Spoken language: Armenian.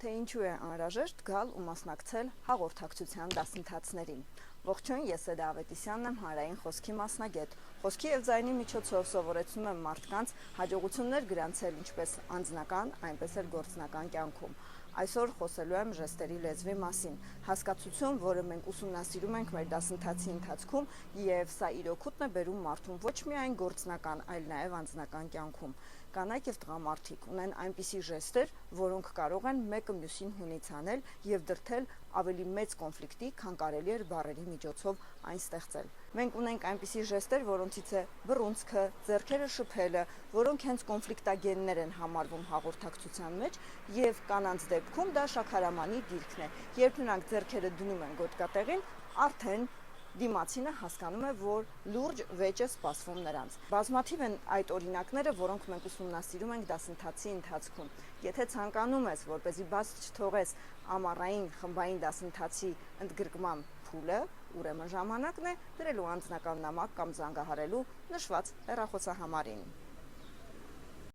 թե ինչու է անհրաժեշտ գալ ու մասնակցել հաղորդակցության դասընթացներին։ Ողջույն, ես Էդա Ավետիսյանն եմ, հանրային խոսքի մասնագետ։ Խոսքի եւ ձայնի միջոցով սովորեցնում եմ մարդկանց հաջողություններ գրանցել ինչպես անձնական, այնպես էլ գործնական կյանքում։ Այսօր խոսելու եմ ժեստերի լեզվի մասին, հասկացություն, որը մենք ուսումնասիրում ենք մեր դասընթացի ընթացքում, եւ սա իր օգուտն է բերում մարդուն ոչ միայն գործնական, այլ նաեւ անձնական կյանքում։ Կանայք եւ տղամարդիկ ունեն այնպիսի ժեստեր, որոնք կարող են մեկը մյուսին հունից անել եւ դրդել ավելի մեծ կոնֆլիկտի, քան կարելի էր բառերի միջոցով այն ստեղծել։ Մենք ունենք այնպիսի ժեստեր, որոնցից է բռունցքը, ձեռքերը շփելը, որոնք հենց կոնֆլիկտագեններ են համարվում հաղորդակցության մեջ, եւ կանանց դեպքում դա շաքարամանի դիրքն է։ Երբ նրանք ձեռքերը դնում են գոտկատեղին, արդեն դիմացինը հասկանում է, որ լուրջ վեճ է սպասվում նրանց։ Բազմաթիվ են այդ օրինակները, որոնք մենք ուսումնասիրում ենք դասընթացի ընթացքում։ Եթե ցանկանում ես, որպեսզի բաց չթողես ամառային խմբային դասընթացի ընդգրկման փուլը, ուրեմն ժամանակն է դրելու անձնական նամակ կամ զանգահարելու նշված հեռախոսահամարին։